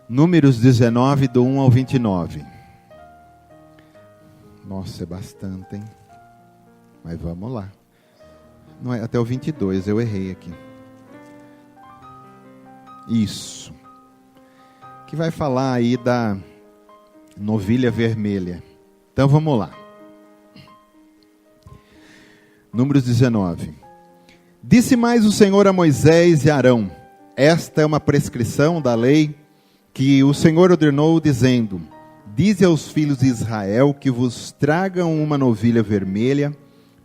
Números 19, do 1 ao 29. Nossa, é bastante, hein? Mas vamos lá. Não é até o 22, eu errei aqui. Isso. Que vai falar aí da novilha vermelha. Então vamos lá. Números 19. Disse mais o Senhor a Moisés e a Arão: esta é uma prescrição da lei que o Senhor ordenou, dizendo: dize aos filhos de Israel que vos tragam uma novilha vermelha,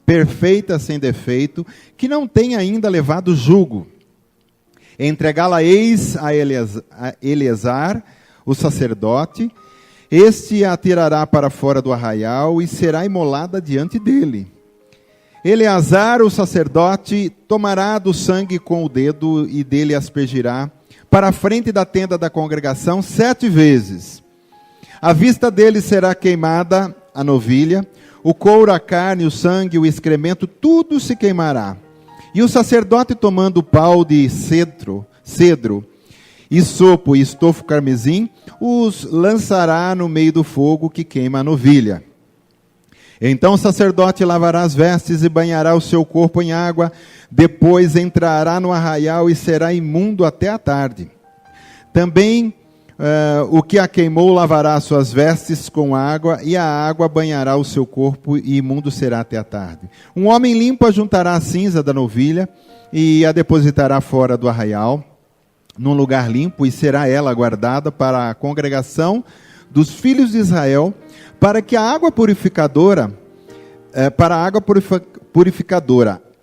perfeita, sem defeito, que não tenha ainda levado jugo. Entregá-la-eis a Eleazar, o sacerdote. Este a tirará para fora do arraial e será imolada diante dele. Eleazar, o sacerdote, tomará do sangue com o dedo e dele aspergirá para a frente da tenda da congregação 7 vezes. À vista dele será queimada a novilha, o couro, a carne, o sangue, o excremento, tudo se queimará. E o sacerdote, tomando o pau de cedro, isopo e estofo carmesim, os lançará no meio do fogo que queima a novilha. Então o sacerdote lavará as vestes e banhará o seu corpo em água, depois entrará no arraial e será imundo até a tarde. Também o que a queimou lavará as suas vestes com água, e a água banhará o seu corpo, e imundo será até a tarde. Um homem limpo ajuntará a cinza da novilha e a depositará fora do arraial, num lugar limpo, e será ela guardada para a congregação dos filhos de Israel, para que a água purificadora,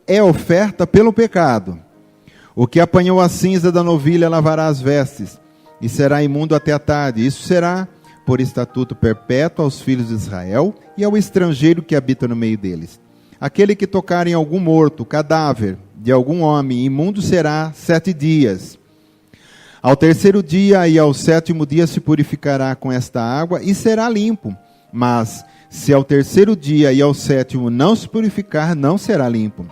é oferta pelo pecado. O que apanhou a cinza da novilha lavará as vestes, e será imundo até a tarde. Isso será por estatuto perpétuo aos filhos de Israel e ao estrangeiro que habita no meio deles. Aquele que tocar em algum morto, cadáver de algum homem, imundo será 7 dias. Ao terceiro dia e ao 7º dia se purificará com esta água e será limpo. Mas se ao terceiro dia e ao 7º não se purificar, não será limpo.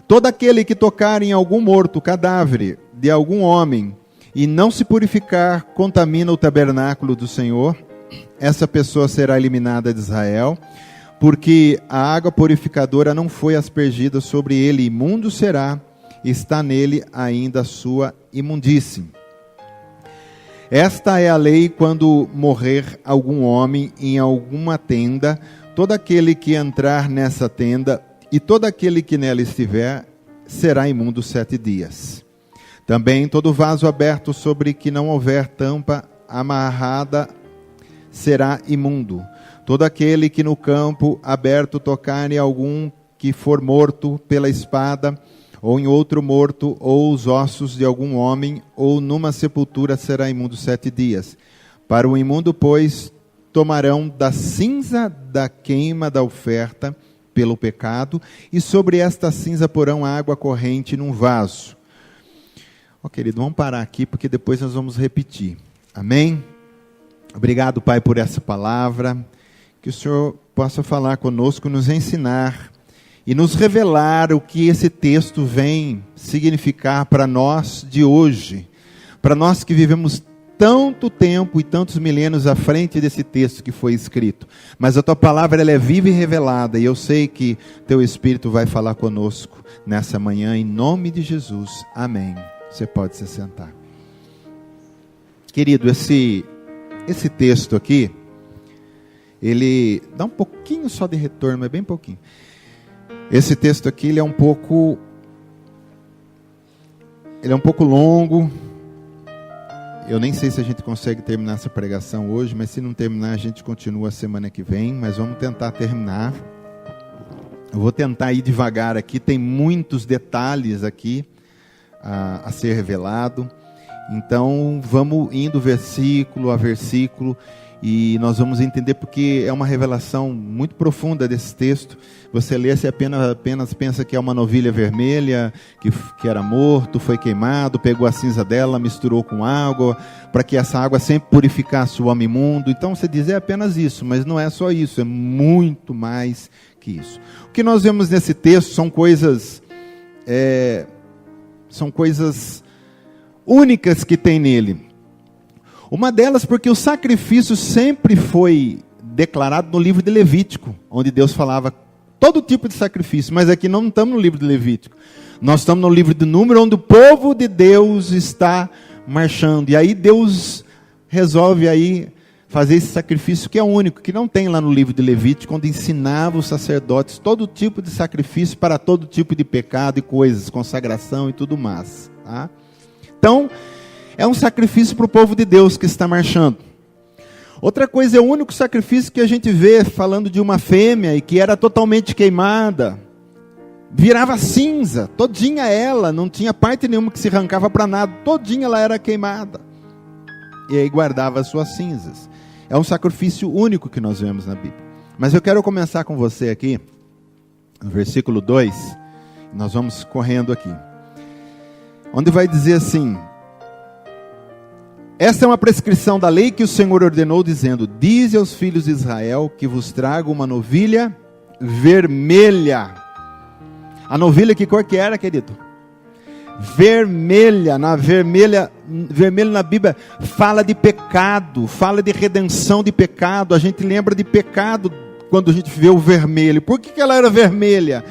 Todo aquele que tocar em algum morto, cadáver de algum homem, e não se purificar, contamina o tabernáculo do Senhor. Essa pessoa será eliminada de Israel, porque a água purificadora não foi aspergida sobre ele. Imundo será, está nele ainda a sua imundície. Esta é a lei quando morrer algum homem em alguma tenda. Todo aquele que entrar nessa tenda e todo aquele que nela estiver será imundo 7 dias. Também todo vaso aberto sobre que não houver tampa amarrada será imundo. Todo aquele que no campo aberto tocar em algum que for morto pela espada, ou em outro morto, ou os ossos de algum homem, ou numa sepultura, será imundo 7 dias. Para o imundo, pois, tomarão da cinza da queima da oferta pelo pecado, e sobre esta cinza porão água corrente num vaso. Querido, vamos parar aqui, porque depois nós vamos repetir. Amém? Obrigado, Pai, por essa palavra. Que o Senhor possa falar conosco, nos ensinar e nos revelar o que esse texto vem significar para nós de hoje. Para nós que vivemos tanto tempo e tantos milênios à frente desse texto que foi escrito. Mas a Tua palavra, ela é viva e revelada. E eu sei que Teu Espírito vai falar conosco nessa manhã, em nome de Jesus. Amém. Você pode se sentar. Querido, esse texto aqui, ele dá um pouquinho só de retorno, mas bem pouquinho. Esse texto aqui, ele é um pouco longo. Eu nem sei se a gente consegue terminar essa pregação hoje, mas se não terminar, a gente continua a semana que vem, mas vamos tentar terminar. Eu vou tentar ir devagar aqui, tem muitos detalhes aqui a ser revelado. Então vamos indo versículo a versículo e nós vamos entender, porque é uma revelação muito profunda desse texto. Você lê, você apenas pensa que é uma novilha vermelha que era morto, foi queimado, pegou a cinza dela, misturou com água para que essa água sempre purificasse o homem imundo. Então você diz, é apenas isso, mas não é só isso, é muito mais que isso. O que nós vemos nesse texto são coisas únicas que tem nele. Uma delas porque o sacrifício sempre foi declarado no livro de Levítico, onde Deus falava todo tipo de sacrifício, mas aqui não estamos no livro de Levítico. Nós estamos no livro de Número, onde o povo de Deus está marchando. E aí Deus resolve aí fazer esse sacrifício que é único, que não tem lá no livro de Levítico, onde ensinava os sacerdotes todo tipo de sacrifício para todo tipo de pecado e coisas, consagração e tudo mais. Tá? Então, é um sacrifício para o povo de Deus que está marchando. Outra coisa, é o único sacrifício que a gente vê falando de uma fêmea e que era totalmente queimada. Virava cinza, todinha ela, não tinha parte nenhuma que se arrancava para nada, todinha ela era queimada. E aí guardava as suas cinzas. É um sacrifício único que nós vemos na Bíblia. Mas eu quero começar com você aqui, no versículo 2, nós vamos correndo aqui. Onde vai dizer assim: esta é uma prescrição da lei que o Senhor ordenou, dizendo: dize aos filhos de Israel que vos trago uma novilha vermelha. A novilha, que cor que era, querido? Vermelha. Vermelho na Bíblia fala de pecado, fala de redenção de pecado. A gente lembra de pecado quando a gente vê o vermelho. Por que ela era vermelha?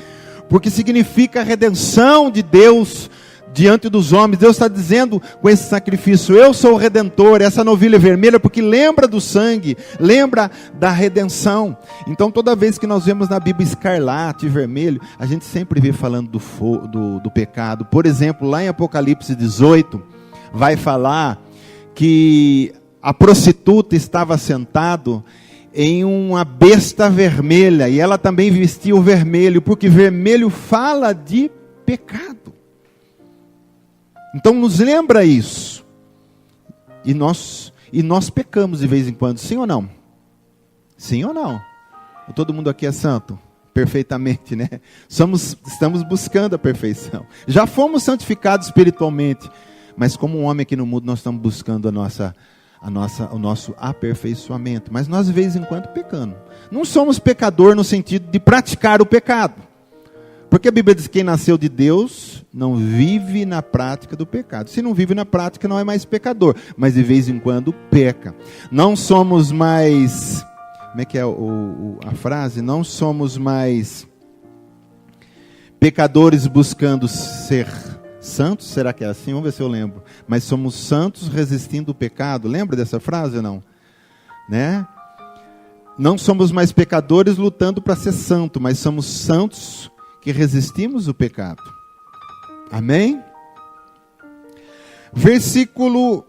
Porque significa a redenção de Deus diante dos homens. Deus está dizendo com esse sacrifício: eu sou o Redentor. Essa novilha vermelha, porque lembra do sangue, lembra da redenção. Então toda vez que nós vemos na Bíblia escarlate e vermelho, a gente sempre vê falando do pecado. Por exemplo, lá em Apocalipse 18, vai falar que a prostituta estava sentada em uma besta vermelha, e ela também vestia o vermelho, porque vermelho fala de pecado. Então nos lembra isso. E nós pecamos de vez em quando, sim ou não? Sim ou não? Todo mundo aqui é santo? Perfeitamente, né? Estamos buscando a perfeição. Já fomos santificados espiritualmente, mas como um homem aqui no mundo, nós estamos buscando o nosso aperfeiçoamento. Mas nós de vez em quando pecamos. Não somos pecador no sentido de praticar o pecado. Porque a Bíblia diz que quem nasceu de Deus não vive na prática do pecado. Se não vive na prática, não é mais pecador. Mas de vez em quando peca. Não somos mais... Como é que é a frase? Não somos mais pecadores buscando ser santos. Será que é assim? Vamos ver se eu lembro. Mas somos santos resistindo o pecado. Lembra dessa frase ou não? Né? Não somos mais pecadores lutando para ser santo, mas somos santos que resistimos o pecado. Amém? Versículo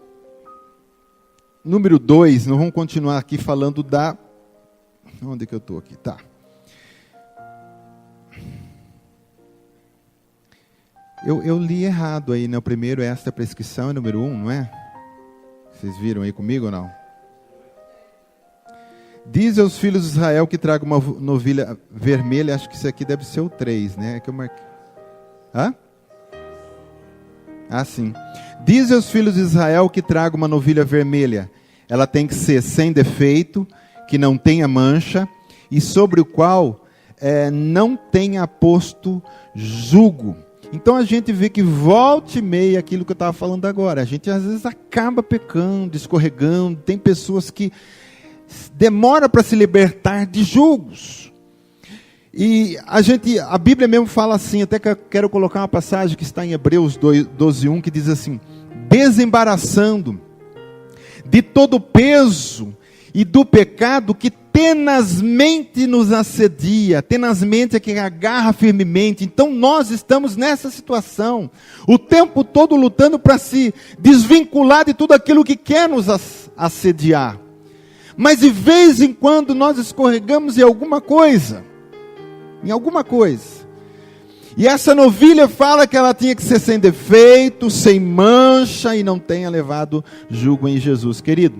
número 2, nós vamos continuar aqui falando da... Onde que eu estou aqui? Tá. Eu li errado aí, né? O primeiro é esta prescrição, é número 1, não é? Vocês viram aí comigo ou não? Diz aos filhos de Israel que traga uma novilha vermelha. Acho que isso aqui deve ser o 3, né? É que eu marquei. Hã? Ah, sim. Diz aos filhos de Israel que traga uma novilha vermelha. Ela tem que ser sem defeito, que não tenha mancha, e sobre o qual não tenha posto jugo. Então a gente vê que volta e meia aquilo que eu estava falando agora. A gente às vezes acaba pecando, escorregando. Tem pessoas que demora para se libertar de julgos. E a Bíblia mesmo fala assim, até que eu quero colocar uma passagem que está em Hebreus 12:1, que diz assim: desembaraçando de todo o peso e do pecado que tenazmente nos assedia. Tenazmente é que agarra firmemente. Então nós estamos nessa situação, o tempo todo lutando para se desvincular de tudo aquilo que quer nos assediar. Mas de vez em quando nós escorregamos em alguma coisa. E essa novilha fala que ela tinha que ser sem defeito, sem mancha e não tenha levado jugo em Jesus. Querido,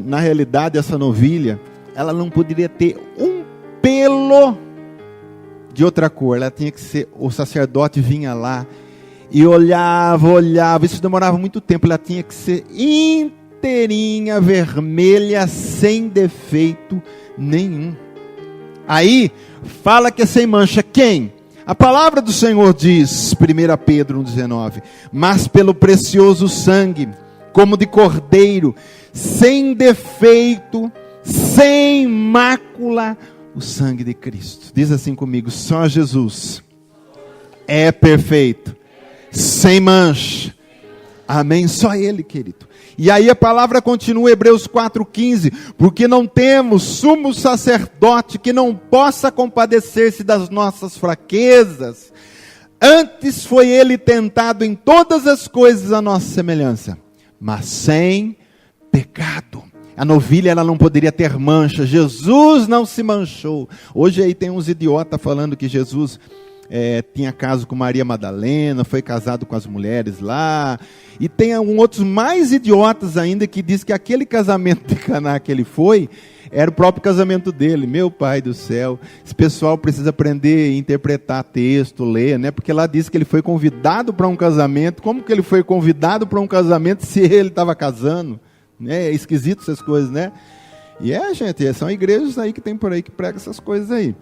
na realidade essa novilha, ela não poderia ter um pelo de outra cor. Ela tinha que ser, o sacerdote vinha lá e olhava, isso demorava muito tempo. Ela tinha que ser inteirinha, vermelha, sem defeito nenhum. Aí, fala que é sem mancha. Quem? A palavra do Senhor diz, 1 Pedro 1,19: mas pelo precioso sangue, como de cordeiro, sem defeito, sem mácula, o sangue de Cristo. Diz assim comigo: só Jesus é perfeito, sem mancha. Amém? Só Ele, querido. E aí a palavra continua, Hebreus 4,15, porque não temos sumo sacerdote que não possa compadecer-se das nossas fraquezas. Antes foi Ele tentado em todas as coisas à nossa semelhança, mas sem pecado. A novilha, ela não poderia ter mancha. Jesus não se manchou. Hoje aí tem uns idiotas falando que Jesus tinha caso com Maria Madalena, foi casado com as mulheres lá, e tem outros mais idiotas ainda que diz que aquele casamento de Caná que ele foi, era o próprio casamento dele. Meu pai do céu, esse pessoal precisa aprender a interpretar texto, ler, né? Porque lá diz que ele foi convidado para um casamento. Como que ele foi convidado para um casamento se ele estava casando? É esquisito essas coisas, né? E gente, são igrejas aí que tem por aí que pregam essas coisas aí.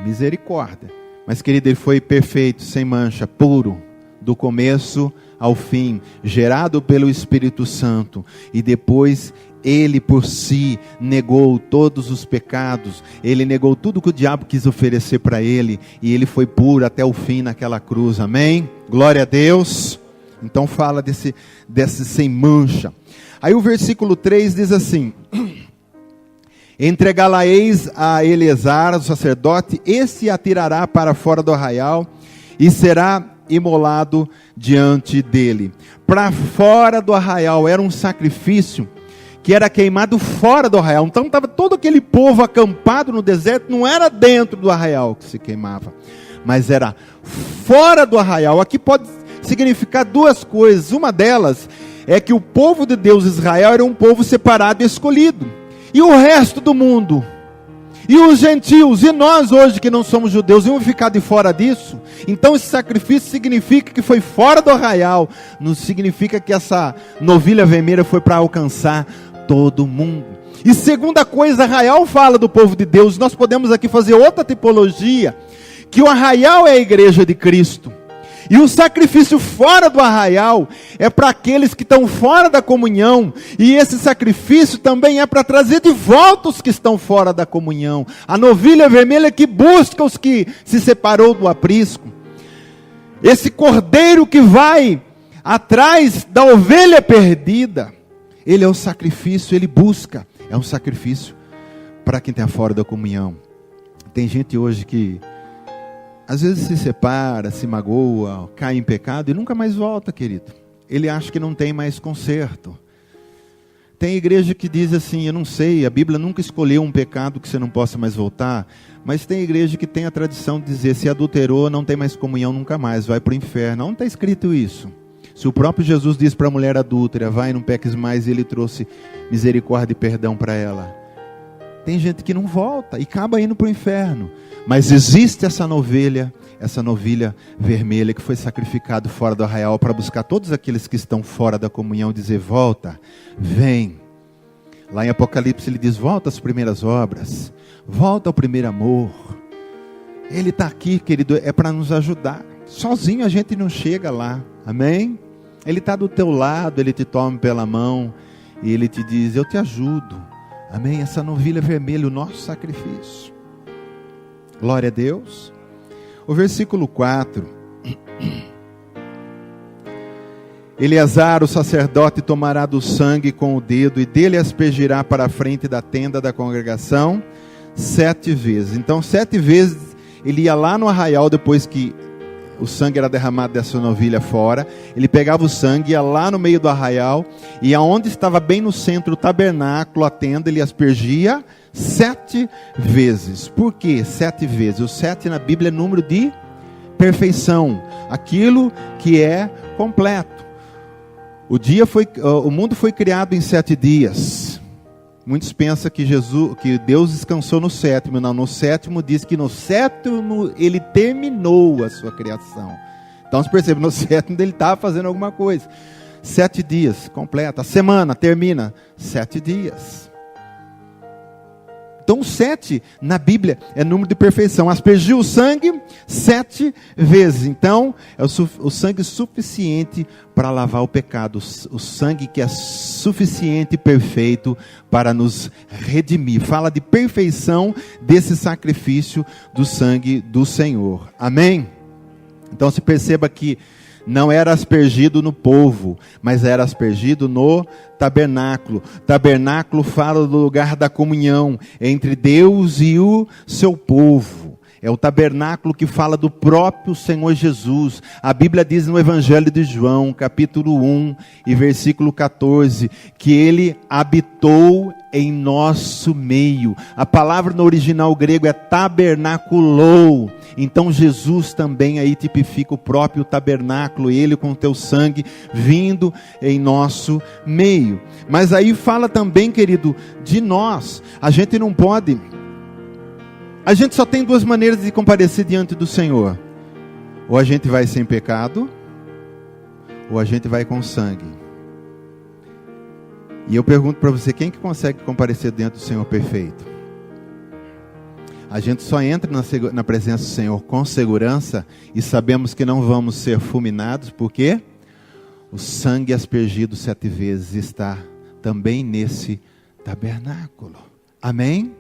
Misericórdia. Mas, querido, ele foi perfeito, sem mancha, puro, do começo ao fim, gerado pelo Espírito Santo. E depois, ele por si negou todos os pecados. Ele negou tudo que o diabo quis oferecer para ele. E ele foi puro até o fim naquela cruz. Amém? Glória a Deus. Então fala desse sem mancha. Aí o versículo 3 diz assim: entregá-la-eis a Eleazar, o sacerdote, esse atirará para fora do arraial e será imolado diante dele. Para fora do arraial era um sacrifício que era queimado fora do arraial. Então estava todo aquele povo acampado no deserto, não era dentro do arraial que se queimava, mas era fora do arraial. Aqui pode significar duas coisas. Uma delas é que o povo de Deus, Israel, era um povo separado e escolhido. E o resto do mundo, e os gentios, e nós hoje que não somos judeus, vamos ficar de fora disso? Então esse sacrifício significa que foi fora do arraial, não significa que essa novilha vermelha foi para alcançar todo mundo. E segunda coisa, arraial fala do povo de Deus. Nós podemos aqui fazer outra tipologia, que o arraial é a igreja de Cristo. E o sacrifício fora do arraial é para aqueles que estão fora da comunhão. E esse sacrifício também é para trazer de volta os que estão fora da comunhão. A novilha vermelha que busca os que se separou do aprisco. Esse cordeiro que vai atrás da ovelha perdida. Ele é o sacrifício, ele busca. É um sacrifício para quem está fora da comunhão. Tem gente hoje que às vezes se separa, se magoa, cai em pecado e nunca mais volta, querido. Ele acha que não tem mais conserto. Tem igreja que diz assim, eu não sei, a Bíblia nunca escolheu um pecado que você não possa mais voltar. Mas tem igreja que tem a tradição de dizer, se adulterou, não tem mais comunhão nunca mais, vai para o inferno. Onde está escrito isso? Se o próprio Jesus disse para a mulher adúltera, vai, não peques mais, e ele trouxe misericórdia e perdão para ela. Tem gente que não volta e acaba indo para o inferno. Mas existe essa novilha vermelha que foi sacrificado fora do arraial para buscar todos aqueles que estão fora da comunhão, dizer, volta, vem. Lá em Apocalipse ele diz, volta às primeiras obras, volta ao primeiro amor. Ele está aqui, querido, é para nos ajudar. Sozinho a gente não chega lá, amém? Ele está do teu lado, ele te toma pela mão e ele te diz, eu te ajudo. Amém? Essa novilha vermelha, o nosso sacrifício. Glória a Deus. O versículo 4. Eleazar, o sacerdote, tomará do sangue com o dedo e dele aspergirá para a frente da tenda da congregação 7 vezes. Então 7 vezes ele ia lá no arraial depois que o sangue era derramado dessa novilha fora. Ele pegava o sangue, ia lá no meio do arraial e aonde estava bem no centro o tabernáculo, a tenda, ele aspergia 7 vezes. Por que 7 vezes? O 7 na Bíblia é número de perfeição, aquilo que é completo. O mundo foi criado em 7 dias. Muitos pensam que Deus descansou no 7º. Não, no 7º diz que no 7º ele terminou a sua criação. Então você percebe, no 7º ele estava fazendo alguma coisa. 7 dias, completa. A semana termina 7 dias. Então 7 na Bíblia é número de perfeição. Aspergiu o sangue 7 vezes. Então é o sangue suficiente para lavar o pecado. O sangue que é suficiente e perfeito para nos redimir. Fala de perfeição desse sacrifício do sangue do Senhor. Amém? Então se perceba que não era aspergido no povo, mas era aspergido no tabernáculo. Tabernáculo fala do lugar da comunhão entre Deus e o seu povo. É o tabernáculo que fala do próprio Senhor Jesus. A Bíblia diz no Evangelho de João, capítulo 1 e versículo 14, que Ele habitou em nosso meio. A palavra no original grego é tabernaculou. Então Jesus também aí tipifica o próprio tabernáculo, Ele com o teu sangue vindo em nosso meio. Mas aí fala também, querido, de nós. A gente não pode... A gente só tem duas maneiras de comparecer diante do Senhor. Ou a gente vai sem pecado, ou a gente vai com sangue. E eu pergunto para você, quem que consegue comparecer diante do Senhor perfeito? A gente só entra na presença do Senhor com segurança e sabemos que não vamos ser fulminados, porque o sangue aspergido 7 vezes está também nesse tabernáculo. Amém?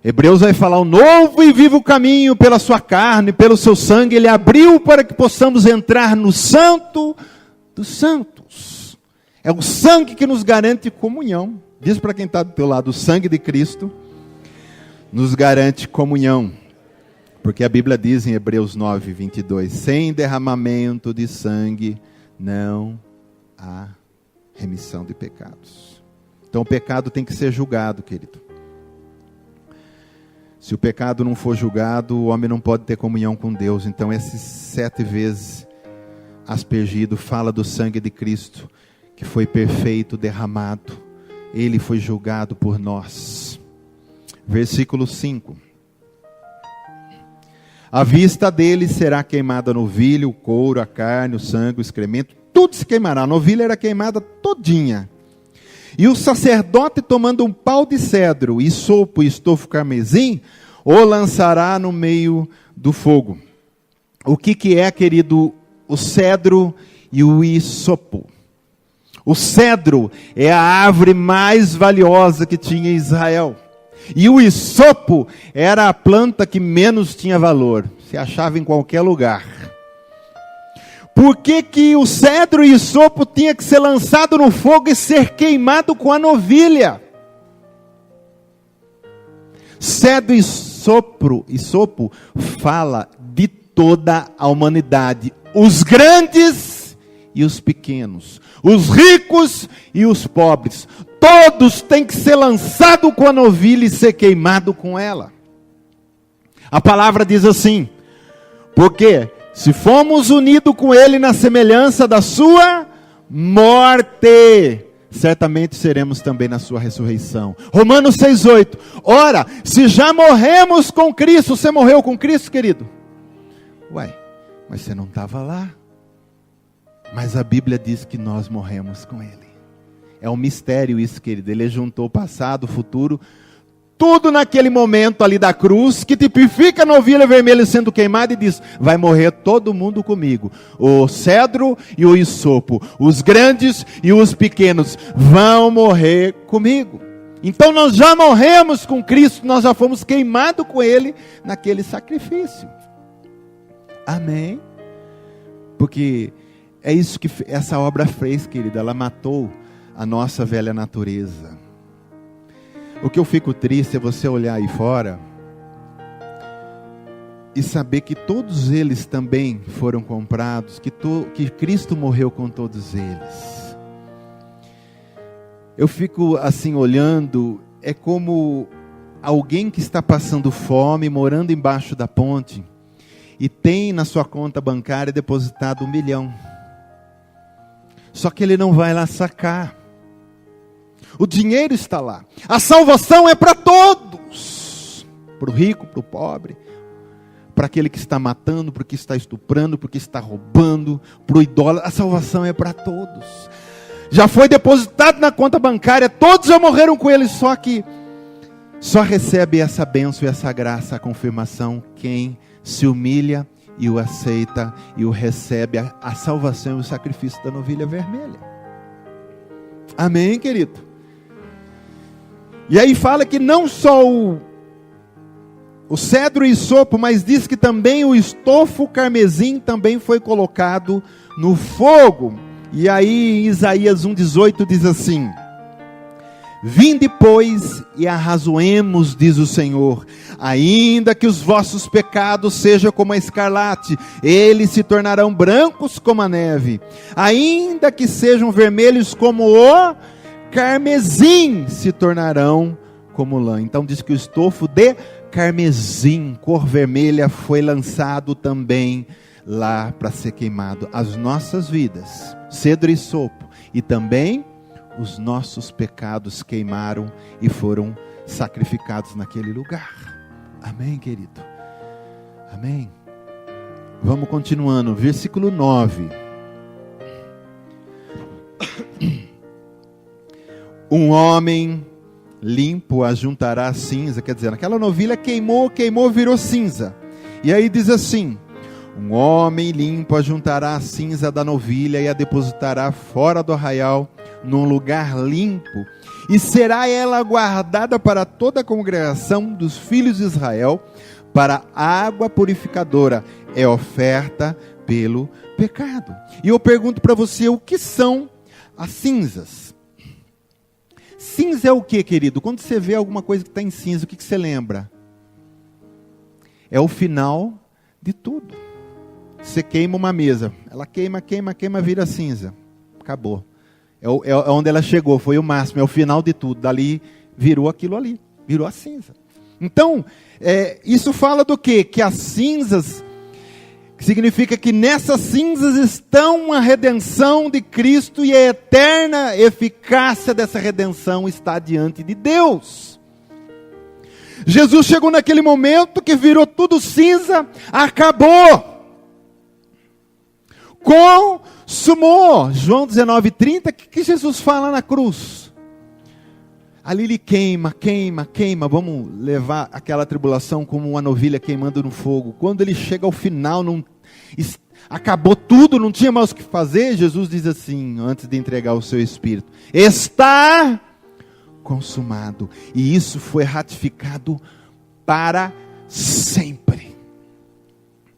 Hebreus vai falar: o novo e vivo caminho pela sua carne, pelo seu sangue, Ele abriu para que possamos entrar no santo dos santos. É o sangue que nos garante comunhão. Diz para quem está do teu lado: o sangue de Cristo nos garante comunhão. Porque a Bíblia diz em Hebreus 9, 22, sem derramamento de sangue não há remissão de pecados. Então o pecado tem que ser julgado, querido. Se o pecado não for julgado, o homem não pode ter comunhão com Deus. Então esses 7 vezes aspergido fala do sangue de Cristo, que foi perfeito, derramado. Ele foi julgado por nós. Versículo 5. A vista dele será queimada a novilha, o couro, a carne, o sangue, o excremento, tudo se queimará. A novilha era queimada todinha. E o sacerdote, tomando um pau de cedro, isopo e estofo carmesim, o lançará no meio do fogo. O que é, querido, o cedro e o isopo? O cedro é a árvore mais valiosa que tinha em Israel. E o isopo era a planta que menos tinha valor. Se achava em qualquer lugar. Por que o cedro e o isopo tinha que ser lançado no fogo e ser queimado com a novilha? Cedro e isopo fala de toda a humanidade. Os grandes e os pequenos. Os ricos e os pobres. Todos têm que ser lançados com a novilha e ser queimado com ela. A palavra diz assim: porque se fomos unidos com Ele na semelhança da sua morte, certamente seremos também na sua ressurreição. Romanos 6,8. Ora, se já morremos com Cristo, você morreu com Cristo, querido? Uai, mas você não estava lá. Mas a Bíblia diz que nós morremos com Ele. É um mistério isso, querido. Ele juntou o passado, o futuro, tudo naquele momento ali da cruz, que tipifica a novilha vermelha sendo queimada, e diz: vai morrer todo mundo comigo. O cedro e o isopo, os grandes e os pequenos, vão morrer comigo. Então nós já morremos com Cristo, nós já fomos queimados com Ele naquele sacrifício. Amém? Porque é isso que essa obra fez, querida. Ela matou a nossa velha natureza. O que eu fico triste é você olhar aí fora e saber que todos eles também foram comprados, que Cristo morreu com todos eles. Eu fico assim olhando, é como alguém que está passando fome, morando embaixo da ponte, e tem na sua conta bancária depositado 1 milhão. Só que ele não vai lá sacar. O dinheiro está lá. A salvação é para todos. Para o rico, para o pobre. Para aquele que está matando, para o que está estuprando, para o que está roubando, para o idólatra. A salvação é para todos. Já foi depositado na conta bancária. Todos já morreram com ele. Só que Só recebe essa bênção e essa graça, a confirmação, quem se humilha e o aceita e o recebe, a salvação e o sacrifício da novilha vermelha. Amém, querido? E aí fala que não só o cedro e sopo, mas diz que também o estofo carmesim também foi colocado no fogo. E aí em Isaías 1,18 diz assim: vinde, pois, e arrazoemos, diz o Senhor, ainda que os vossos pecados sejam como a escarlate, eles se tornarão brancos como a neve, ainda que sejam vermelhos como o carmesim, se tornarão como lã. Então diz que o estofo de carmesim, cor vermelha, foi lançado também lá para ser queimado. As nossas vidas, cedro e sopo, e também os nossos pecados queimaram e foram sacrificados naquele lugar. Amém, querido? Amém? Vamos continuando, versículo 9. Um homem limpo ajuntará a cinza, quer dizer, aquela novilha queimou, virou cinza. E aí diz assim: um homem limpo ajuntará a cinza da novilha e a depositará fora do arraial, num lugar limpo, e será ela guardada para toda a congregação dos filhos de Israel, para água purificadora, é oferta pelo pecado. E eu pergunto para você, o que são as cinzas? Cinza é o que, querido? Quando você vê alguma coisa que está em cinza, o que você lembra? É o final de tudo. Você queima uma mesa, ela queima, vira cinza, acabou. É onde ela chegou, foi o máximo, é o final de tudo. Dali virou aquilo ali, virou a cinza. Então, isso fala do quê? Que as cinzas, significa que nessas cinzas estão a redenção de Cristo, e a eterna eficácia dessa redenção está diante de Deus. Jesus chegou naquele momento que virou tudo cinza, acabou. Consumou. João 19:30, o que Jesus fala na cruz? Ali ele queima. Vamos levar aquela tribulação como uma novilha queimando no fogo. Quando ele chega ao final, acabou tudo, não tinha mais o que fazer. Jesus diz assim, antes de entregar o seu espírito: está consumado. E isso foi ratificado para sempre,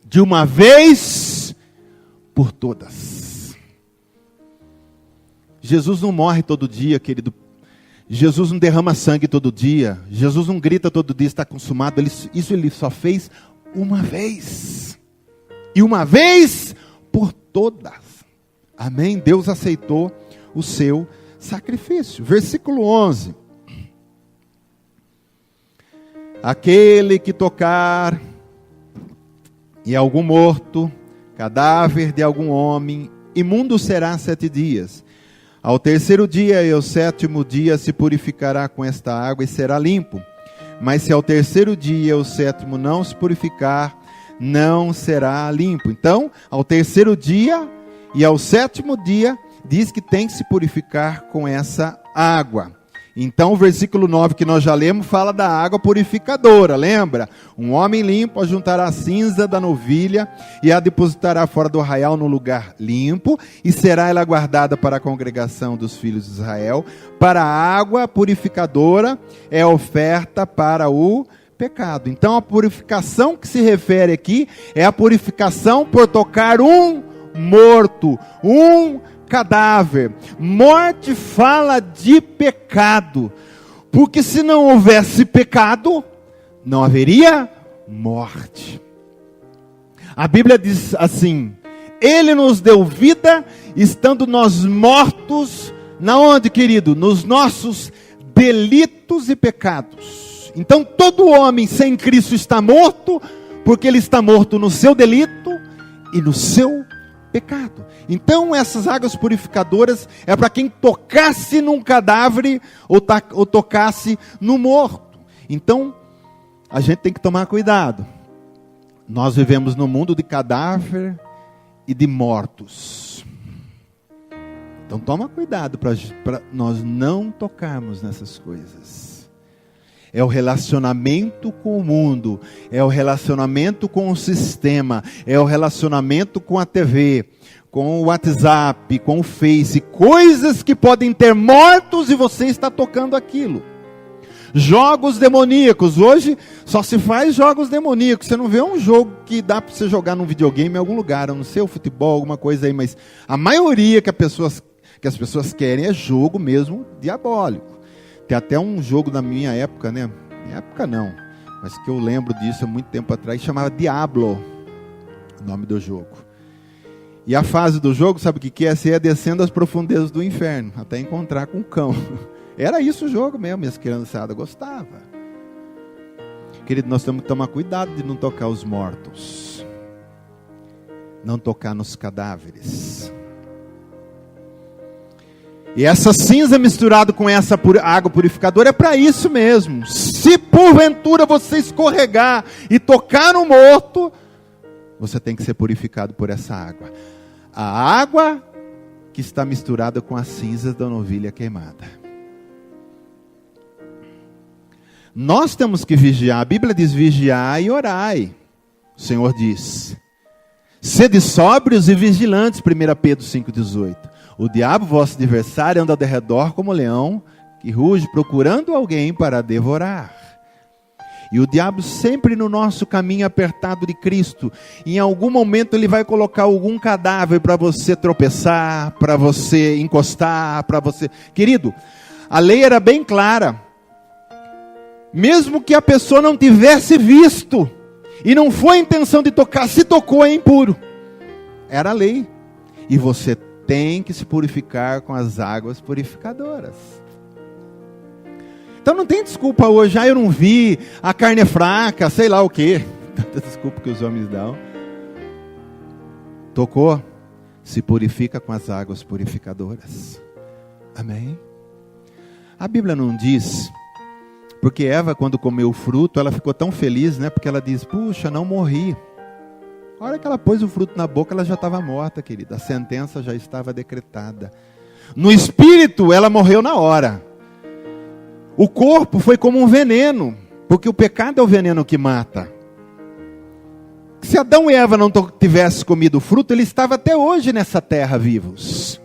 de uma vez por todas. Jesus não morre todo dia, querido. Jesus não derrama sangue todo dia. Jesus não grita todo dia, está consumado. Isso ele só fez uma vez. E uma vez por todas. Amém? Deus aceitou o seu sacrifício. Versículo 11. Aquele que tocar em algum morto, cadáver de algum homem, imundo será 7 dias. Ao terceiro dia e ao 7º dia se purificará com esta água e será limpo. Mas se ao terceiro dia e ao 7º não se purificar, não será limpo. Então, ao terceiro dia e ao 7º dia, diz que tem que se purificar com essa água. Então o versículo 9 que nós já lemos fala da água purificadora, lembra? Um homem limpo ajuntará a cinza da novilha e a depositará fora do arraial no lugar limpo, e será ela guardada para a congregação dos filhos de Israel. Para a água purificadora é oferta para o pecado. Então a purificação que se refere aqui é a purificação por tocar um morto, um cadáver. Morte fala de pecado, porque se não houvesse pecado, não haveria morte. A Bíblia diz assim: Ele nos deu vida, estando nós mortos, na onde, querido? Nos nossos delitos e pecados. Então todo homem sem Cristo está morto, porque ele está morto no seu delito e no seu pecado. Então essas águas purificadoras é para quem tocasse num cadáver ou tocasse no morto. Então a gente tem que tomar cuidado. Nós vivemos no mundo de cadáver e de mortos. Então toma cuidado para nós não tocarmos nessas coisas. É o relacionamento com o mundo, é o relacionamento com o sistema, é o relacionamento com a TV, com o WhatsApp, com o Face, coisas que podem ter mortos e você está tocando aquilo. Jogos demoníacos, hoje só se faz jogos demoníacos, você não vê um jogo que dá para você jogar num videogame em algum lugar, a não ser o futebol, alguma coisa aí, mas a maioria que as pessoas querem é jogo mesmo diabólico. Tem até um jogo da minha época, né? Minha época não, mas que eu lembro disso há muito tempo atrás, chamava Diablo, o nome do jogo. E a fase do jogo, sabe o que é? Você ia descendo as profundezas do inferno, até encontrar com o cão. Era isso o jogo mesmo, minhas criançadas gostavam. Querido, nós temos que tomar cuidado de não tocar os mortos, não tocar nos cadáveres. E essa cinza misturada com essa água purificadora é para isso mesmo. Se porventura você escorregar e tocar no morto, você tem que ser purificado por essa água. A água que está misturada com as cinzas da novilha queimada. Nós temos que vigiar. A Bíblia diz vigiai e orai. O Senhor diz: sede sóbrios e vigilantes, 1 Pedro 5,18. O diabo, vosso adversário, anda ao derredor como leão, que ruge procurando alguém para devorar. E o diabo sempre no nosso caminho apertado de Cristo, em algum momento ele vai colocar algum cadáver para você tropeçar, para você encostar, para você... Querido, a lei era bem clara. Mesmo que a pessoa não tivesse visto, e não foi a intenção de tocar, se tocou é impuro. Era a lei. E você tem que se purificar com as águas purificadoras. Então não tem desculpa hoje, eu não vi, a carne é fraca, sei lá o quê. Tanta desculpa que os homens dão. Tocou, se purifica com as águas purificadoras. Amém? A Bíblia não diz, porque Eva quando comeu o fruto, ela ficou tão feliz, né? Porque ela diz, puxa, não morri. A hora que ela pôs o fruto na boca, ela já estava morta, querida. A sentença já estava decretada. No espírito, ela morreu na hora. O corpo foi como um veneno, porque o pecado é o veneno que mata. Se Adão e Eva não tivessem comido o fruto, eles estavam até hoje nessa terra vivos.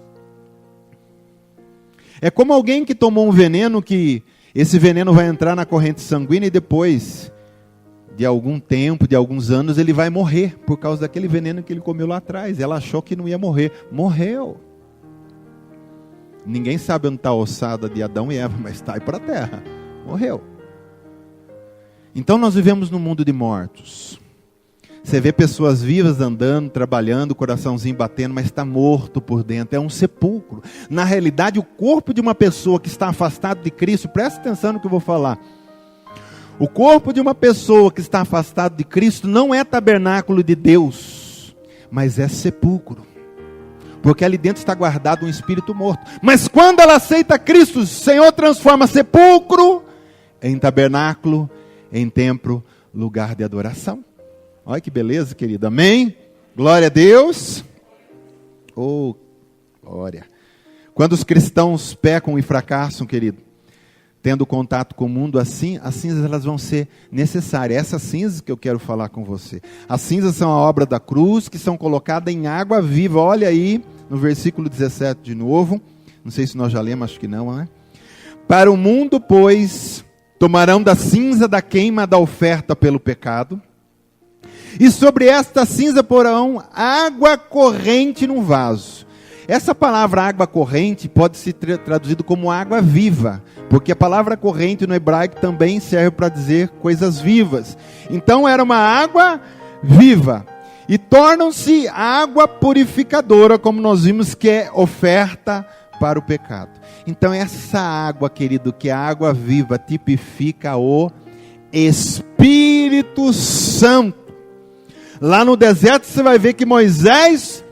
É como alguém que tomou um veneno, que esse veneno vai entrar na corrente sanguínea e depois de algum tempo, de alguns anos, ele vai morrer, por causa daquele veneno que ele comeu lá atrás. Ela achou que não ia morrer, morreu. Ninguém sabe onde está a ossada de Adão e Eva, mas está aí para a terra, morreu. Então nós vivemos num mundo de mortos. Você vê pessoas vivas andando, trabalhando, coraçãozinho batendo, mas está morto por dentro, é um sepulcro. Na realidade, o corpo de uma pessoa que está afastado de Cristo, presta atenção no que eu vou falar. O corpo de uma pessoa que está afastado de Cristo não é tabernáculo de Deus, mas é sepulcro. Porque ali dentro está guardado um espírito morto. Mas quando ela aceita Cristo, o Senhor transforma sepulcro em tabernáculo, em templo, lugar de adoração. Olha que beleza, querido. Amém? Glória a Deus. Oh, glória. Quando os cristãos pecam e fracassam, querido, tendo contato com o mundo assim, as cinzas elas vão ser necessárias. Essas cinzas que eu quero falar com você. As cinzas são a obra da cruz, que são colocadas em água viva. Olha aí, no versículo 17 de novo. Não sei se nós já lemos, acho que não, né? Para o mundo, pois, tomarão da cinza da queima da oferta pelo pecado. E sobre esta cinza porão água corrente num vaso. Essa palavra água corrente pode ser traduzido como água viva, porque a palavra corrente no hebraico também serve para dizer coisas vivas. Então era uma água viva. E tornam-se água purificadora, como nós vimos que é oferta para o pecado. Então essa água, querido, que é a água viva, tipifica o Espírito Santo. Lá no deserto você vai ver que Moisés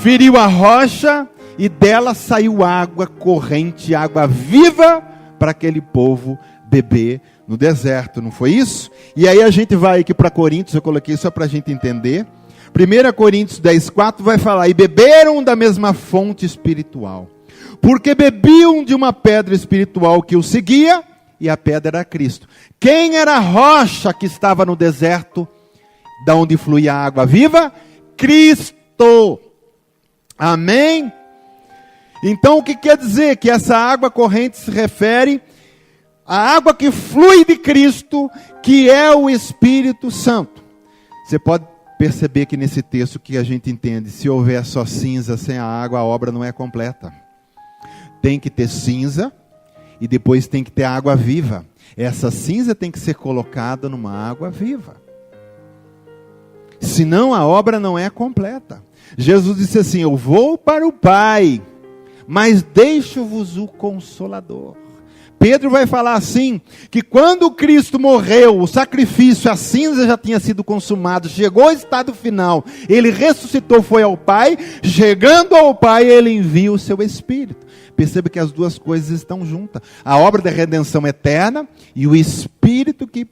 feriu a rocha e dela saiu água corrente, água viva para aquele povo beber no deserto, não foi isso? E aí a gente vai aqui para Coríntios, eu coloquei só para a gente entender. 1 Coríntios 10:4 vai falar, e beberam da mesma fonte espiritual, porque bebiam de uma pedra espiritual que os seguia, e a pedra era Cristo. Quem era a rocha que estava no deserto, da onde fluía a água viva? Cristo. Amém? Então o que quer dizer? Que essa água corrente se refere à água que flui de Cristo, que é o Espírito Santo. Você pode perceber que nesse texto que a gente entende, se houver só cinza sem a água, a obra não é completa. Tem que ter cinza e depois tem que ter água viva. Essa cinza tem que ser colocada numa água viva. Senão a obra não é completa. Jesus disse assim: eu vou para o Pai, mas deixo-vos o Consolador. Pedro vai falar assim, que quando Cristo morreu, o sacrifício, a cinza já tinha sido consumado, chegou ao estado final, ele ressuscitou, foi ao Pai, chegando ao Pai, ele envia o seu Espírito. Perceba que as duas coisas estão juntas, a obra da redenção eterna e o Espírito que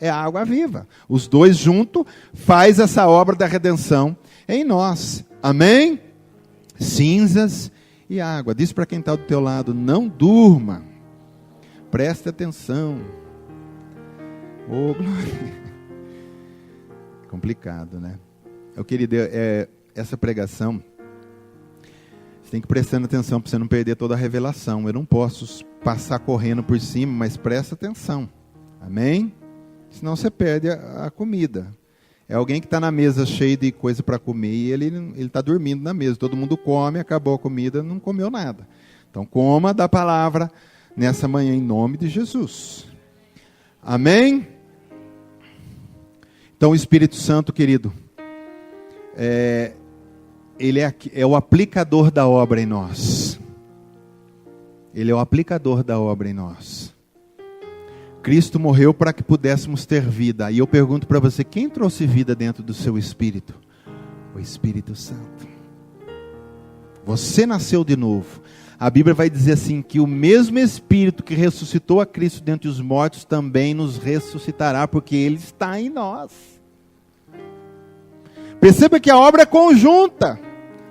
é a água viva. Os dois juntos faz essa obra da redenção em nós. Amém? Cinzas e água. Diz para quem está do teu lado: não durma. Preste atenção. Oh, glória. Complicado, né? Eu queria essa pregação. Você tem que ir prestando atenção para você não perder toda a revelação. Eu não posso passar correndo por cima, mas presta atenção. Amém? Senão você perde a comida. É alguém que está na mesa cheio de coisa para comer e ele está dormindo na mesa. Todo mundo come, acabou a comida, não comeu nada. Então coma da palavra nessa manhã em nome de Jesus. Amém? Então o Espírito Santo, querido, ele é o aplicador da obra em nós. Ele é o aplicador da obra em nós. Cristo morreu para que pudéssemos ter vida. E eu pergunto para você, quem trouxe vida dentro do seu espírito? O Espírito Santo. Você nasceu de novo. A Bíblia vai dizer assim, que o mesmo Espírito que ressuscitou a Cristo dentre os mortos, também nos ressuscitará, porque Ele está em nós. Perceba que a obra é conjunta.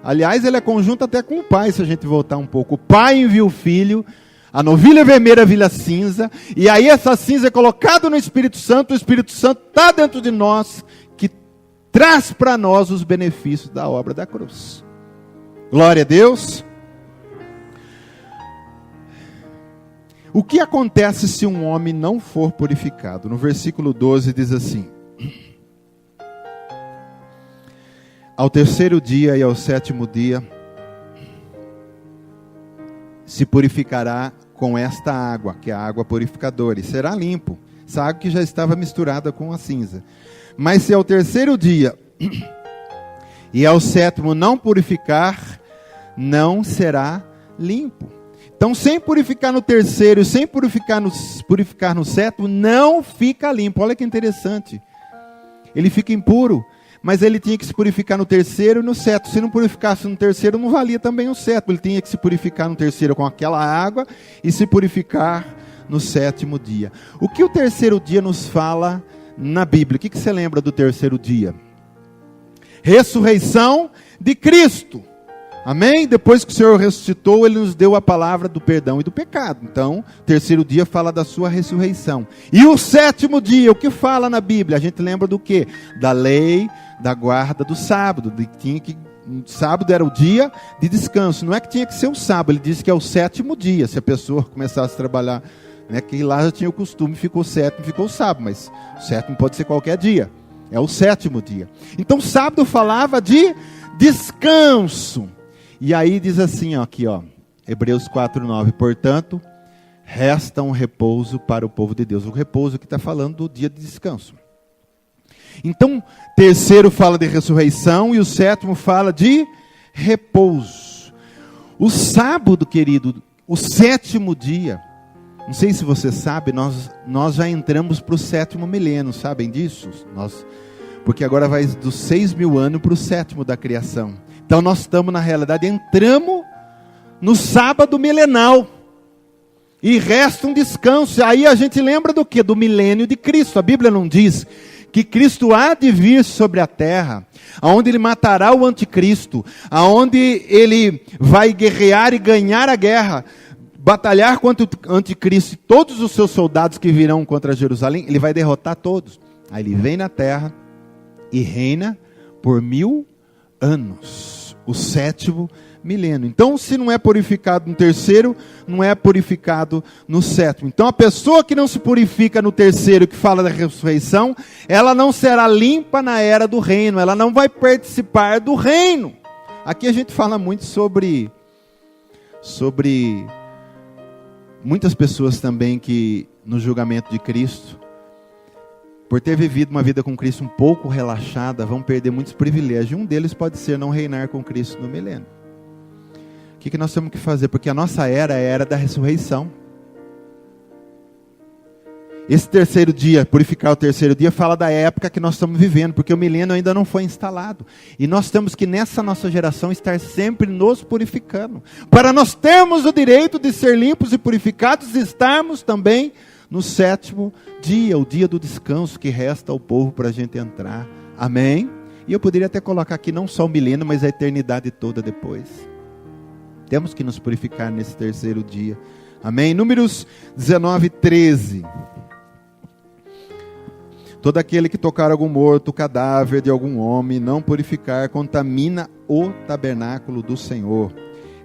Aliás, ela é conjunta até com o Pai, se a gente voltar um pouco. O Pai envia o Filho, a novilha vermelha vira cinza, e aí essa cinza é colocada no Espírito Santo, o Espírito Santo está dentro de nós, que traz para nós os benefícios da obra da cruz. Glória a Deus. O que acontece se um homem não for purificado? No versículo 12 diz assim: ao terceiro dia e ao sétimo dia se purificará com esta água, que é a água purificadora, e será limpo. Essa água que já estava misturada com a cinza. Mas se ao terceiro dia e ao sétimo não purificar, não será limpo. Então, sem purificar no terceiro, sem purificar no sétimo, não fica limpo. Olha que interessante. Ele fica impuro, mas ele tinha que se purificar no terceiro e no sétimo. Se não purificasse no terceiro, não valia também o sétimo. Ele tinha que se purificar no terceiro com aquela água e se purificar no sétimo dia. O que o terceiro dia nos fala na Bíblia? O que você lembra do terceiro dia? Ressurreição de Cristo. Amém? Depois que o Senhor ressuscitou, Ele nos deu a palavra do perdão e do pecado. Então, o terceiro dia fala da sua ressurreição. E o sétimo dia, o que fala na Bíblia? A gente lembra do quê? Da lei, da guarda do sábado. Sábado era o dia de descanso. Não é que tinha que ser o sábado, ele disse que é o sétimo dia. Se a pessoa começasse a trabalhar, né, que lá já tinha o costume, ficou o sétimo, ficou o sábado. Mas o sétimo pode ser qualquer dia. É o sétimo dia. Então, sábado falava de descanso. E aí diz assim, ó, aqui, ó, Hebreus 4:9, portanto, resta um repouso para o povo de Deus. O repouso que está falando do dia de descanso. Então, terceiro fala de ressurreição e o sétimo fala de repouso. O sábado, querido, o sétimo dia, não sei se você sabe, nós já entramos para o sétimo milênio, sabem disso? Porque agora vai dos 6.000 anos para o sétimo da criação. Então nós estamos, na realidade, entramos no sábado milenal. E resta um descanso. Aí a gente lembra do quê? Do milênio de Cristo. A Bíblia não diz que Cristo há de vir sobre a terra, aonde Ele matará o anticristo, aonde Ele vai guerrear e ganhar a guerra. batalhar contra o anticristo e todos os seus soldados que virão contra Jerusalém, ele vai derrotar todos. Aí ele vem na terra e reina por 1000 anos, o 7º milênio. Então, se não é purificado no terceiro, não é purificado no 7º. Então, a pessoa que não se purifica no terceiro, que fala da ressurreição, ela não será limpa na era do reino, ela não vai participar do reino. Aqui a gente fala muito sobre muitas pessoas também que no julgamento de Cristo, por ter vivido uma vida com Cristo um pouco relaxada, vão perder muitos privilégios. Um deles pode ser não reinar com Cristo no milênio. O que nós temos que fazer? Porque a nossa era é a era da ressurreição. Esse terceiro dia, purificar o terceiro dia, fala da época que nós estamos vivendo, porque o milênio ainda não foi instalado. E nós temos que, nessa nossa geração, estar sempre nos purificando. Para nós termos o direito de ser limpos e purificados, e estarmos também no 7º dia, o dia do descanso que resta ao povo para a gente entrar. Amém? E eu poderia até colocar aqui não só o milênio, mas a eternidade toda depois. Temos que nos purificar nesse terceiro dia. Amém? Números 19, 13. Todo aquele que tocar algum morto, cadáver de algum homem, não purificar, contamina o tabernáculo do Senhor.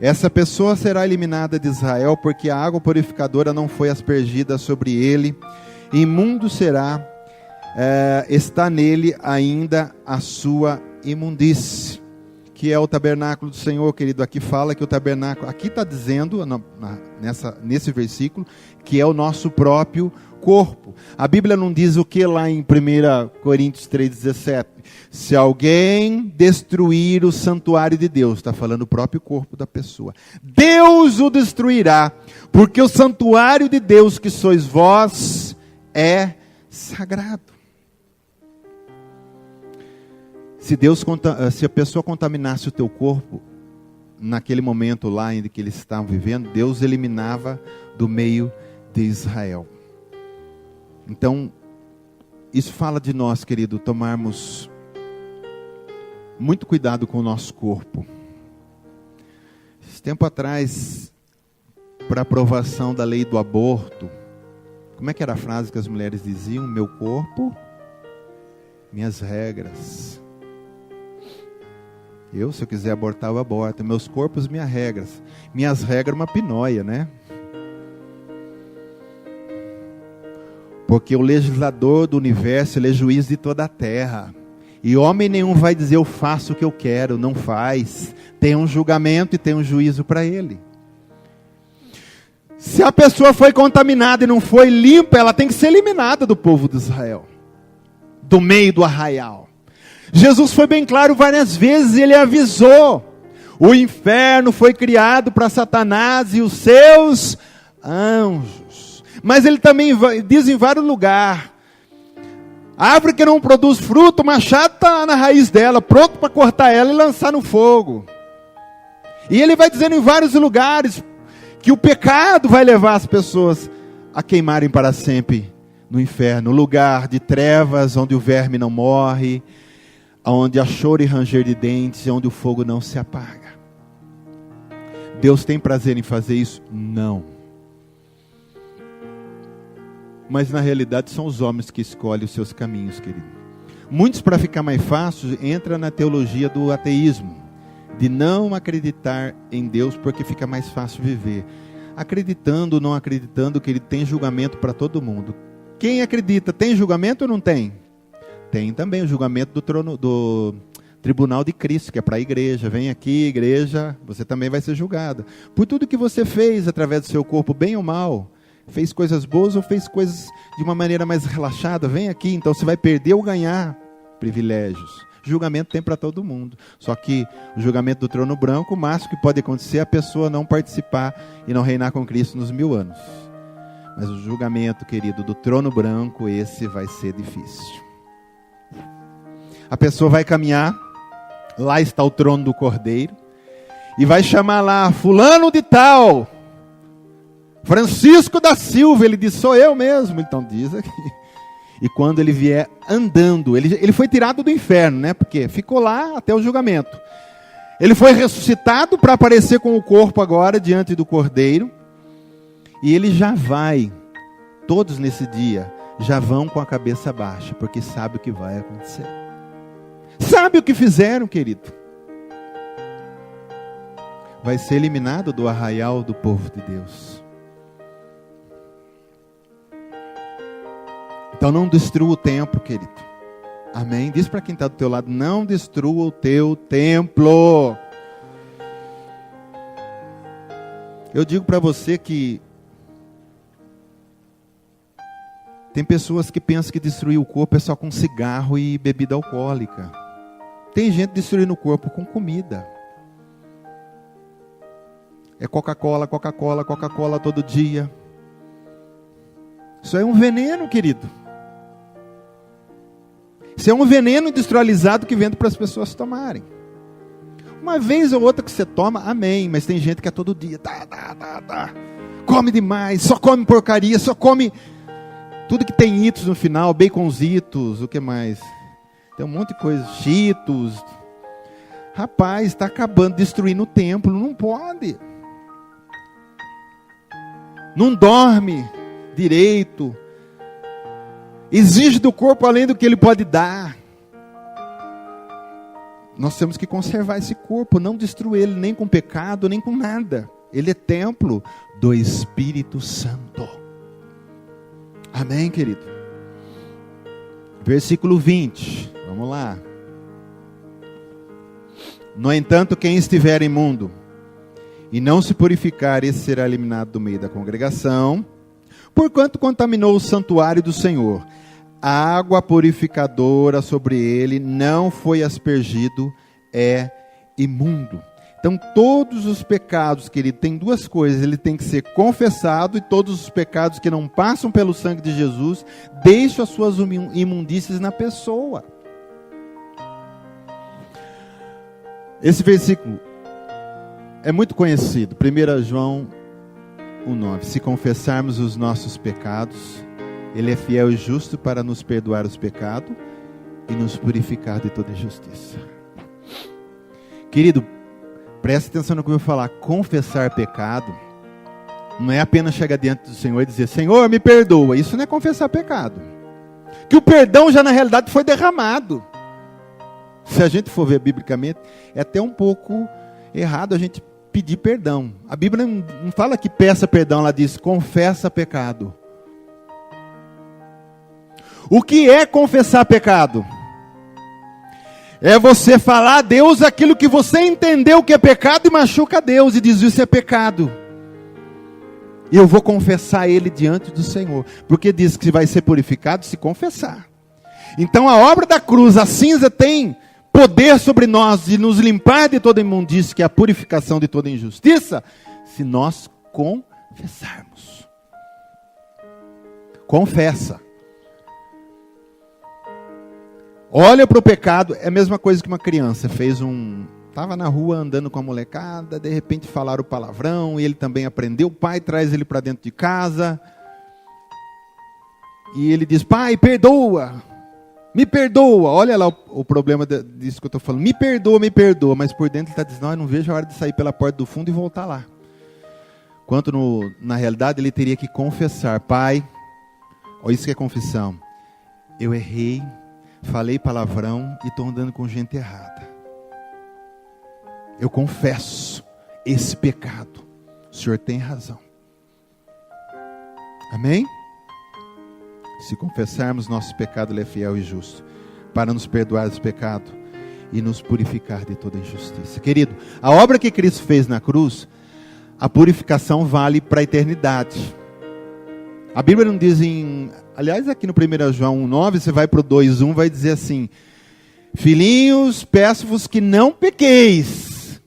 Essa pessoa será eliminada de Israel, porque a água purificadora não foi aspergida sobre ele. Imundo será, está nele ainda a sua imundície. Que é o tabernáculo do Senhor, querido. Aqui fala que o tabernáculo, aqui está dizendo, nesse versículo, que é o nosso próprio corpo. A Bíblia não diz o que lá em 1 Coríntios 3,17? Se alguém destruir o santuário de Deus, está falando o próprio corpo da pessoa, Deus o destruirá, porque o santuário de Deus que sois vós é sagrado. Se a pessoa contaminasse o teu corpo, naquele momento lá em que eles estavam vivendo, Deus eliminava do meio de Israel. Então, isso fala de nós, querido, tomarmos muito cuidado com o nosso corpo. Esse tempo atrás, para aprovação da lei do aborto, como é que era a frase que as mulheres diziam? Meu corpo, minhas regras. Se eu quiser abortar, eu aborto. Meus corpos, minhas regras. Minhas regras, uma pinóia, né? Porque o legislador do universo, ele é juiz de toda a terra. E homem nenhum vai dizer, eu faço o que eu quero. Não faz. Tem um julgamento e tem um juízo para ele. Se a pessoa foi contaminada e não foi limpa, ela tem que ser eliminada do povo de Israel. Do meio do arraial. Jesus foi bem claro várias vezes, ele avisou. O inferno foi criado para Satanás e os seus anjos. Mas ele também diz em vários lugares, árvore que não produz fruto, o machado está na raiz dela, pronto para cortar ela e lançar no fogo. E ele vai dizendo em vários lugares, que o pecado vai levar as pessoas a queimarem para sempre no inferno. Lugar de trevas, onde o verme não morre, onde há choro e ranger de dentes, onde o fogo não se apaga. Deus tem prazer em fazer isso? Não. Mas na realidade são os homens que escolhem os seus caminhos, querido. Muitos, para ficar mais fácil, entram na teologia do ateísmo, de não acreditar em Deus porque fica mais fácil viver. Acreditando ou não acreditando, que ele tem julgamento para todo mundo. Quem acredita, tem julgamento ou não tem? Tem também o julgamento do tribunal de Cristo, que é para a igreja. Vem aqui, igreja, você também vai ser julgado. Por tudo que você fez através do seu corpo, bem ou mal. Fez coisas boas ou fez coisas de uma maneira mais relaxada. Vem aqui, então você vai perder ou ganhar privilégios. Julgamento tem para todo mundo. Só que o julgamento do trono branco, o máximo que pode acontecer é a pessoa não participar e não reinar com Cristo nos 1000 anos. Mas o julgamento, querido, do trono branco, esse vai ser difícil. A pessoa vai caminhar, lá está o trono do Cordeiro, e vai chamar lá, fulano de tal, Francisco da Silva. Ele diz, sou eu mesmo. Então diz aqui. E quando ele vier andando, ele foi tirado do inferno, né? Porque ficou lá até o julgamento. Ele foi ressuscitado para aparecer com o corpo agora diante do Cordeiro. E ele já vai, todos nesse dia, já vão com a cabeça baixa, porque sabe o que vai acontecer. Sabe o que fizeram, querido? Vai ser eliminado do arraial do povo de Deus. Então não destrua o templo, querido. Amém? Diz para quem está do teu lado, não destrua o teu templo. Eu digo para você que tem pessoas que pensam que destruir o corpo é só com cigarro e bebida alcoólica. Tem gente destruindo o corpo com comida. É Coca-Cola, Coca-Cola, Coca-Cola todo dia. Isso é um veneno, querido. Isso é um veneno industrializado que vende para as pessoas tomarem. Uma vez ou outra que você toma, amém. Mas tem gente que é todo dia. Come demais, só come porcaria, só come tudo que tem itos no final, baconzitos, o que mais? Tem um monte de coisa, cheetos. Rapaz, está acabando, destruindo o templo, não pode. Não dorme direito. Exige do corpo além do que ele pode dar. Nós temos que conservar esse corpo, não destruir ele nem com pecado, nem com nada. Ele é templo do Espírito Santo. Amém, querido? Versículo 20. Vamos lá. No entanto, quem estiver imundo e não se purificar, esse será eliminado do meio da congregação, porquanto contaminou o santuário do Senhor. A água purificadora sobre ele não foi aspergido, é imundo. Então, todos os pecados, querido, tem duas coisas. Ele tem que ser confessado, e todos os pecados que não passam pelo sangue de Jesus, deixam as suas imundícies na pessoa. Esse versículo é muito conhecido. 1 João 1,9. Se confessarmos os nossos pecados, Ele é fiel e justo para nos perdoar os pecados e nos purificar de toda injustiça. Querido, preste atenção no que eu vou falar. Confessar pecado não é apenas chegar diante do Senhor e dizer: Senhor, me perdoa. Isso não é confessar pecado. Que o perdão já na realidade foi derramado. Se a gente for ver biblicamente, é até um pouco errado a gente pedir perdão. A Bíblia não fala que peça perdão, ela diz confessa pecado. O que é confessar pecado? É você falar a Deus aquilo que você entendeu que é pecado e machuca a Deus e diz: isso é pecado. Eu vou confessar ele diante do Senhor, porque diz que vai ser purificado se confessar. Então a obra da cruz, a cinza, tem poder sobre nós de nos limpar de toda imundície, que é a purificação de toda injustiça, se nós confessarmos. Confessa. Olha para o pecado, é a mesma coisa que uma criança estava na rua andando com a molecada, de repente falaram palavrão, e ele também aprendeu, o pai traz ele para dentro de casa, e ele diz: pai, perdoa, me perdoa. Olha lá o problema disso que eu estou falando, me perdoa, mas por dentro ele está dizendo: não, eu não vejo a hora de sair pela porta do fundo e voltar lá. Quanto na realidade ele teria que confessar: pai, olha isso que é confissão, eu errei, falei palavrão e estou andando com gente errada. Eu confesso esse pecado. O Senhor tem razão. Amém? Se confessarmos nosso pecado, Ele é fiel e justo para nos perdoar os pecados e nos purificar de toda injustiça. Querido, a obra que Cristo fez na cruz, a purificação vale para a eternidade. A Bíblia não diz aliás, aqui no 1 João 1,9, você vai para o 2,1, vai dizer assim: filhinhos, peço-vos que não pequeis.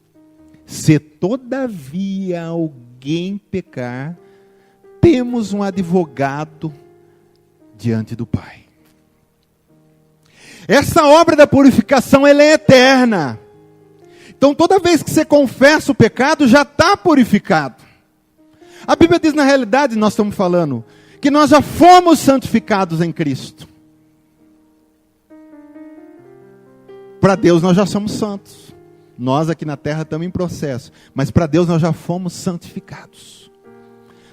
Se todavia alguém pecar, temos um advogado diante do Pai. Essa obra da purificação, ela é eterna. Então toda vez que você confessa o pecado, já está purificado. A Bíblia diz, na realidade, nós estamos falando que nós já fomos santificados em Cristo. Para Deus nós já somos santos. Nós aqui na terra estamos em processo. Mas para Deus nós já fomos santificados.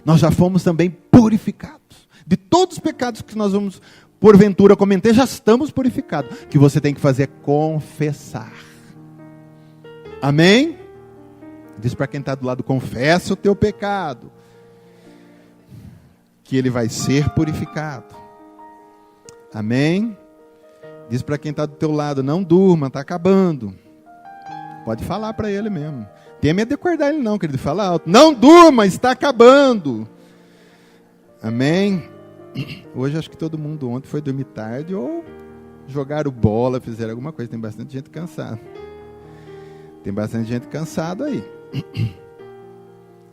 nós já fomos também purificados. De todos os pecados que nós vamos, porventura, cometer, já estamos purificados. O que você tem que fazer é confessar. Amém? Diz para quem está do lado, confessa o teu pecado, que ele vai ser purificado. Amém? Diz para quem está do teu lado, não durma, está acabando. Pode falar para ele mesmo. Tenha medo de acordar ele não, querido, fala alto. Não durma, está acabando. Amém? Hoje acho que todo mundo ontem foi dormir tarde ou jogaram bola, fizeram alguma coisa. Tem bastante gente cansada. Tem bastante gente cansada aí.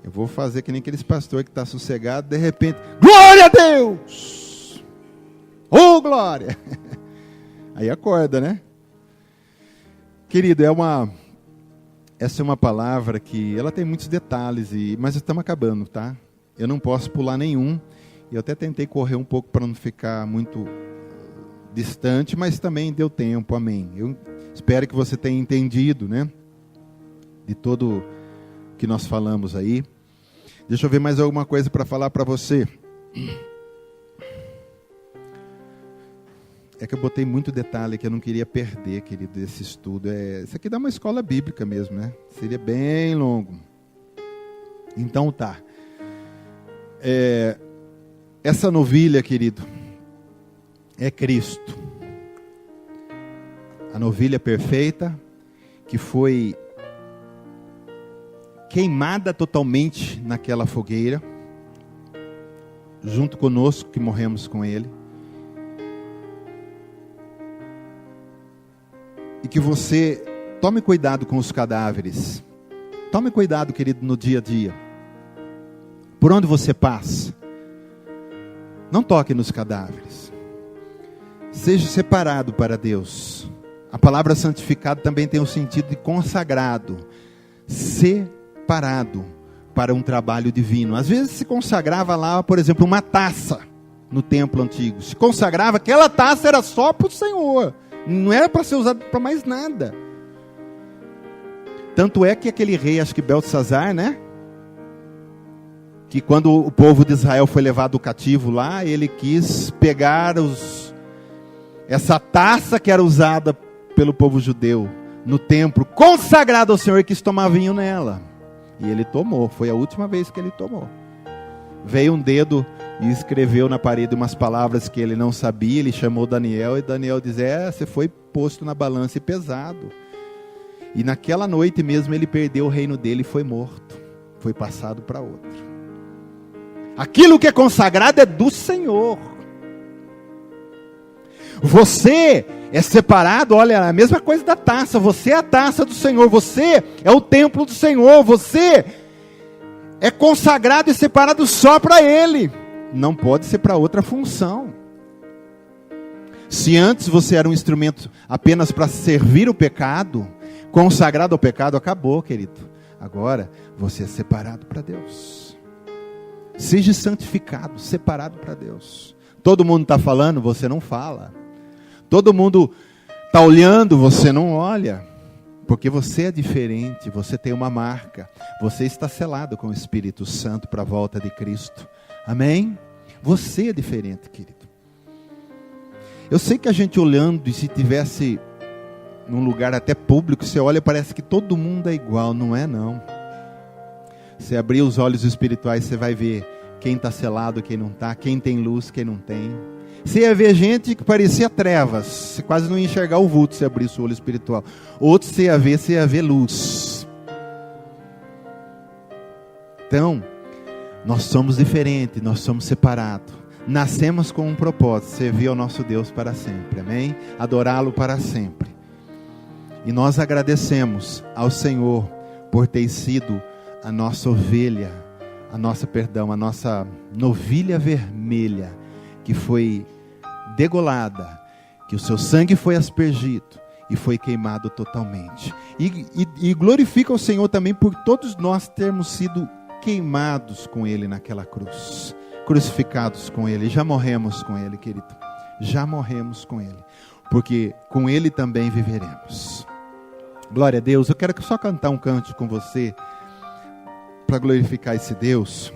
Eu vou fazer que nem aqueles pastores que estão sossegados, de repente, glória a Deus! Oh, glória! Aí acorda, né? Querido, essa é uma palavra que ela tem muitos detalhes, mas estamos acabando, tá? Eu não posso pular nenhum. Eu até tentei correr um pouco para não ficar muito distante, mas também deu tempo, amém. Eu espero que você tenha entendido, né? De todo o que nós falamos aí. Deixa eu ver mais alguma coisa para falar para você. É que eu botei muito detalhe que eu não queria perder, querido, desse estudo. Isso aqui dá uma escola bíblica mesmo, né? Seria bem longo. Então tá. Essa novilha, querido, é Cristo. A novilha perfeita que foi queimada totalmente naquela fogueira, junto conosco que morremos com Ele. E que você tome cuidado com os cadáveres. Tome cuidado, querido, no dia a dia. Por onde você passa, não toque nos cadáveres. Seja separado para Deus. A palavra santificado também tem o sentido de consagrado. Separado para um trabalho divino. Às vezes se consagrava lá, por exemplo, uma taça no templo antigo. Se consagrava, aquela taça era só para o Senhor. Não era para ser usado para mais nada. Tanto é que aquele rei, acho que Beltesazar, né? Que quando o povo de Israel foi levado cativo lá, ele quis pegar essa taça que era usada pelo povo judeu no templo, consagrado ao Senhor, e quis tomar vinho nela. E ele tomou, foi a última vez que ele tomou. Veio um dedo e escreveu na parede umas palavras que ele não sabia. Ele chamou Daniel, e Daniel diz, você foi posto na balança e pesado. E naquela noite mesmo ele perdeu o reino dele e foi morto. Foi passado para outro. Aquilo que é consagrado é do Senhor. Você é separado, olha, a mesma coisa da taça. Você é a taça do Senhor, você é o templo do Senhor, você é consagrado e separado só para Ele. Não pode ser para outra função. Se antes você era um instrumento apenas para servir o pecado, consagrado ao pecado, acabou, querido. Agora você é separado para Deus. Seja santificado, separado para Deus. Todo mundo está falando, você não fala. Todo mundo está olhando, você não olha. Porque você é diferente, você tem uma marca. Você está selado com o Espírito Santo para a volta de Cristo. Amém? Você é diferente, querido. Eu sei que a gente olhando, e se tivesse num lugar até público, você olha e parece que todo mundo é igual. Não é, não. Você abrir os olhos espirituais, você vai ver quem está selado, quem não está, quem tem luz, quem não tem. Você ia ver gente que parecia trevas, você quase não ia enxergar o vulto se abrisse o olho espiritual. Outros você ia ver luz. Então, nós somos diferentes, nós somos separados. Nascemos com um propósito, servir ao nosso Deus para sempre, amém? Adorá-lo para sempre. E nós agradecemos ao Senhor por ter sido a nossa ovelha, a nossa novilha vermelha, que foi degolada, que o seu sangue foi aspergido e foi queimado totalmente. E glorifica o Senhor também por todos nós termos sido queimados com Ele naquela cruz, crucificados com Ele. Já morremos com Ele, querido. Já morremos com Ele, porque com Ele também viveremos. Glória a Deus. Eu quero só cantar um cântico com você para glorificar esse Deus.